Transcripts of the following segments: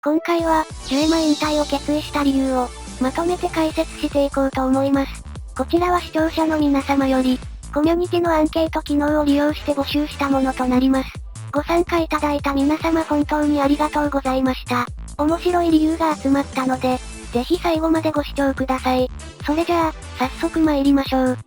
今回は、ジュエマ引退を決意した理由を、まとめて解説していこうと思います。こちらは視聴者の皆様より、コミュニティのアンケート機能を利用して募集したものとなります。ご参加いただいた皆様本当にありがとうございました。面白い理由が集まったので、ぜひ最後までご視聴ください。それじゃあ、早速参りましょう。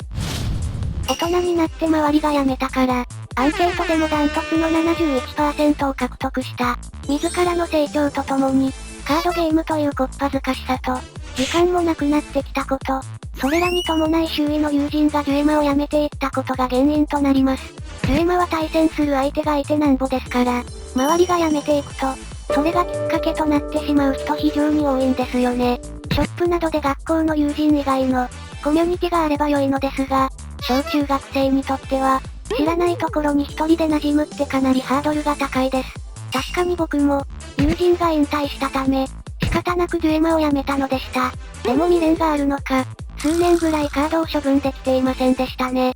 大人になって周りが辞めたから、アンケートでもダントツの 71% を獲得した。自らの成長とともに、カードゲームというこっぱずかしさと、時間もなくなってきたこと、それらに伴い周囲の友人がジュエマをやめていったことが原因となります。ジュエマは対戦する相手がいてなんぼですから、周りが辞めていくと、それがきっかけとなってしまう人非常に多いんですよね。ショップなどで学校の友人以外のコミュニティがあれば良いのですが、小中学生にとっては、知らないところに一人で馴染むってかなりハードルが高いです。確かに僕も、友人が引退したため、仕方なくジュエマをやめたのでした。でも未練があるのか、数年ぐらいカードを処分できていませんでしたね。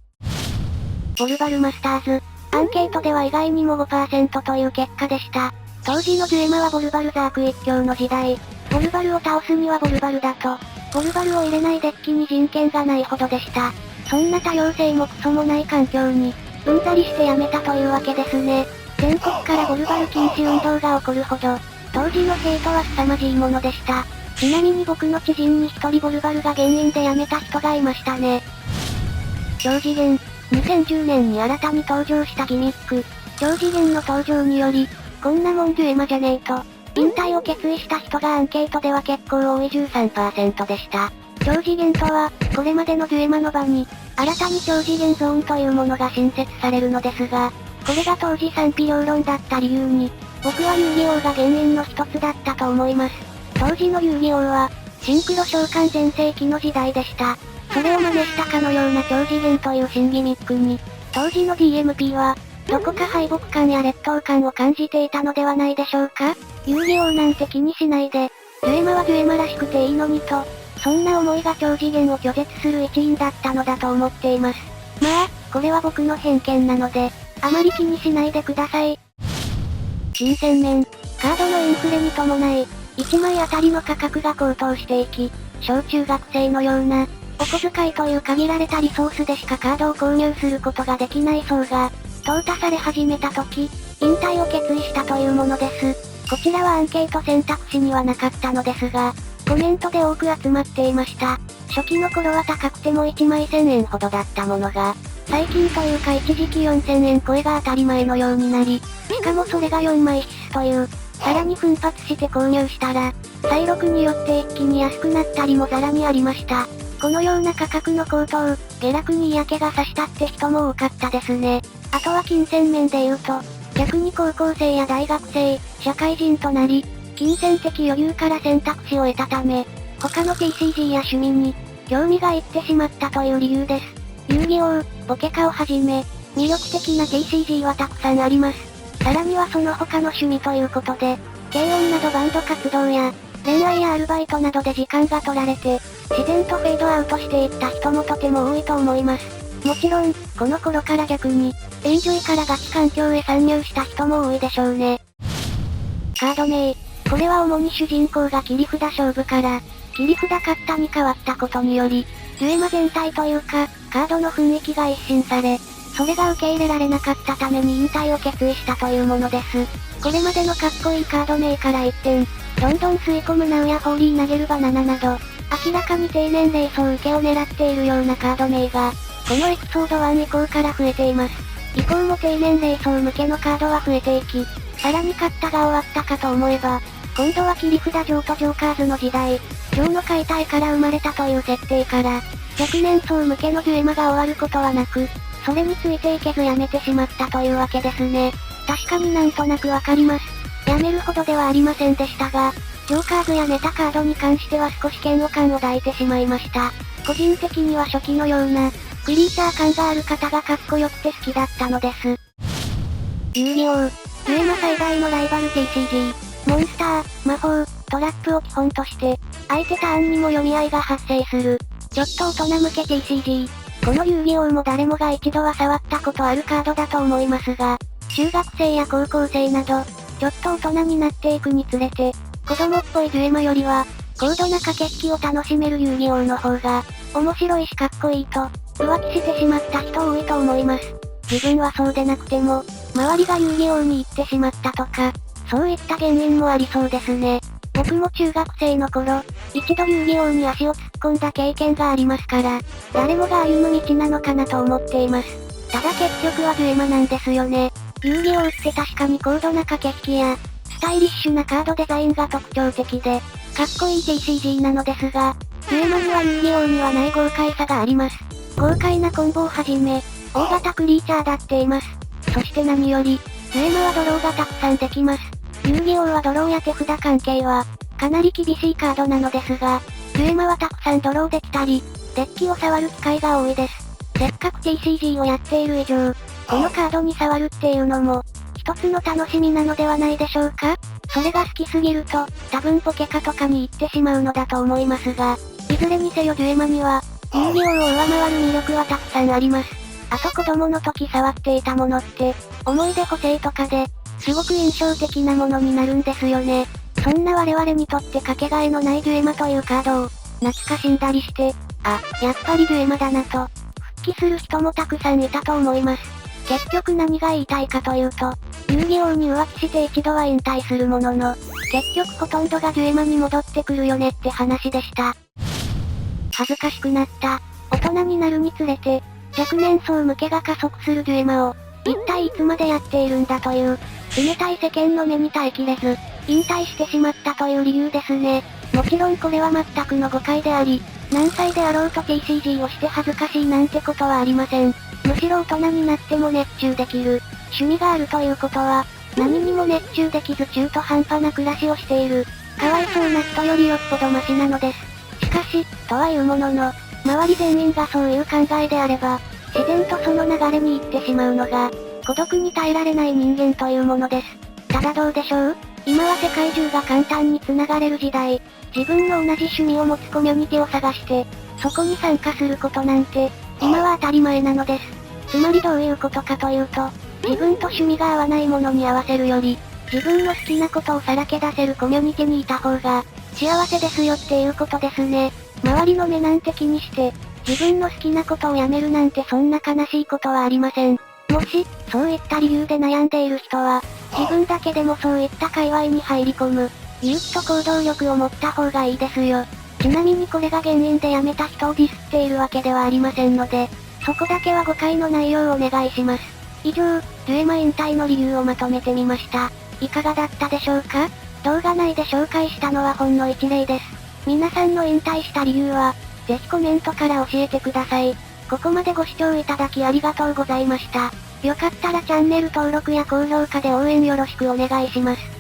ボルバルマスターズ。アンケートでは意外にも 5% という結果でした。当時のジュエマはボルバルザーク一強の時代。ボルバルを倒すにはボルバルだと、ボルバルを入れないデッキに人権がないほどでした。そんな多様性もクソもない環境に、うんざりしてやめたというわけですね。全国からボルバル禁止運動が起こるほど、当時のヘイトは凄まじいものでした。ちなみに僕の知人に一人ボルバルが原因で辞めた人がいましたね。超次元。2010年に新たに登場したギミック。超次元の登場により、こんなもんジュエマじゃねえと、引退を決意した人がアンケートでは結構多い 13% でした。超次元とは、これまでのジュエマの場に、新たに超次元ゾーンというものが新設されるのですが、これが当時賛否両論だった理由に、僕は遊戯王が原因の一つだったと思います。当時の遊戯王は、シンクロ召喚全盛期の時代でした。それを真似したかのような超次元という新ギミックに、当時の DMP は、どこか敗北感や劣等感を感じていたのではないでしょうか。遊戯王なんて気にしないで、ジュエマはジュエマらしくていいのにと、そんな思いが超次元を拒絶する一因だったのだと思っています。まあ、これは僕の偏見なので、あまり気にしないでください。金銭面、カードのインフレに伴い、1枚あたりの価格が高騰していき、小中学生のような、お小遣いという限られたリソースでしかカードを購入することができない層が、淘汰され始めた時、引退を決意したというものです。こちらはアンケート選択肢にはなかったのですが、コメントで多く集まっていました。初期の頃は高くても1枚1000円ほどだったものが、最近というか一時期4000円超えが当たり前のようになり、しかもそれが4枚必須という、さらに奮発して購入したら、再録によって一気に安くなったりもざらにありました。このような価格の高騰、下落に嫌気がさしたって人も多かったですね。あとは金銭面で言うと、逆に高校生や大学生、社会人となり、金銭的余裕から選択肢を得たため、他の TCG や趣味に、興味がいってしまったという理由です。遊戯王、ポケカをはじめ、魅力的な TCG はたくさんあります。さらにはその他の趣味ということで、軽音などバンド活動や、恋愛やアルバイトなどで時間が取られて、自然とフェードアウトしていった人もとても多いと思います。もちろん、この頃から逆に、エンジョイからガチ環境へ参入した人も多いでしょうね。カード名。これは主に主人公が切り札勝負から、切り札カッタに変わったことにより、ジュエマ全体というか、カードの雰囲気が一新され、それが受け入れられなかったために引退を決意したというものです。これまでのかっこいいカード名から一転、どんどん吸い込むナウやホーリー投げるバナナなど、明らかに低年齢層受けを狙っているようなカード名が、このエピソード1以降から増えています。以降も低年齢層向けのカードは増えていき、さらにカッタが終わったかと思えば、今度は切り札ジョーとジョーカーズの時代、ジョーの解体から生まれたという設定から、若年層向けのジュエマが終わることはなく、それについていけずやめてしまったというわけですね。確かになんとなくわかります。やめるほどではありませんでしたが、ジョーカーズやメタカードに関しては少し嫌悪感を抱いてしまいました。個人的には初期のような、クリーチャー感がある方がかっこよくて好きだったのです。遊戯王、ジュエマ最大のライバル TCG。モンスター、魔法、トラップを基本として、相手ターンにも読み合いが発生する。ちょっと大人向け TCG。この遊戯王も誰もが一度は触ったことあるカードだと思いますが、中学生や高校生など、ちょっと大人になっていくにつれて、子供っぽいデュエマよりは、高度な駆け引きを楽しめる遊戯王の方が、面白いしかっこいいと、浮気してしまった人多いと思います。自分はそうでなくても、周りが遊戯王に行ってしまったとか、そういった原因もありそうですね。僕も中学生の頃、一度遊戯王に足を突っ込んだ経験がありますから、誰もが歩む道なのかなと思っています。ただ結局はデュエマなんですよね。遊戯王って確かに高度な駆け引きや、スタイリッシュなカードデザインが特徴的で、かっこいい TCG なのですが、デュエマには遊戯王にはない豪快さがあります。豪快なコンボをはじめ、大型クリーチャーだっています。そして何より、デュエマはドローがたくさんできます。遊戯王はドローや手札関係は、かなり厳しいカードなのですが、デュエマはたくさんドローできたり、デッキを触る機会が多いです。せっかく TCG をやっている以上、このカードに触るっていうのも、一つの楽しみなのではないでしょうか。それが好きすぎると、多分ポケカとかに行ってしまうのだと思いますが、いずれにせよデュエマには、遊戯王を上回る魅力はたくさんあります。あと子供の時触っていたものって、思い出補正とかで、すごく印象的なものになるんですよね。そんな我々にとってかけがえのないデュエマというカードを、懐かしんだりして、あ、やっぱりデュエマだなと、復帰する人もたくさんいたと思います。結局何が言いたいかというと、遊戯王に浮気して一度は引退するものの、結局ほとんどがデュエマに戻ってくるよねって話でした。恥ずかしくなった。大人になるにつれて、若年層向けが加速するデュエマを、一体いつまでやっているんだという、冷たい世間の目に耐えきれず、引退してしまったという理由ですね。もちろんこれは全くの誤解であり、何歳であろうと TCG をして恥ずかしいなんてことはありません。むしろ大人になっても熱中できる、趣味があるということは、何にも熱中できず中途半端な暮らしをしている、かわいそうな人よりよっぽどマシなのです。しかし、とはいうものの、周り全員がそういう考えであれば、自然とその流れに行ってしまうのが、孤独に耐えられない人間というものです。ただどうでしょう？今は世界中が簡単に繋がれる時代、自分の同じ趣味を持つコミュニティを探して、そこに参加することなんて、今は当たり前なのです。つまりどういうことかというと、自分と趣味が合わないものに合わせるより、自分の好きなことをさらけ出せるコミュニティにいた方が、幸せですよっていうことですね。周りの目なんて気にして、自分の好きなことをやめるなんてそんな悲しいことはありません。もし、そういった理由で悩んでいる人は、自分だけでもそういった界隈に入り込む、勇気と行動力を持った方がいいですよ。ちなみにこれが原因で辞めた人をディスっているわけではありませんので、そこだけは誤解のないようお願いします。以上、デュエマ引退の理由をまとめてみました。いかがだったでしょうか？動画内で紹介したのはほんの一例です。皆さんの引退した理由は、ぜひコメントから教えてください。ここまでご視聴いただきありがとうございました。よかったらチャンネル登録や高評価で応援よろしくお願いします。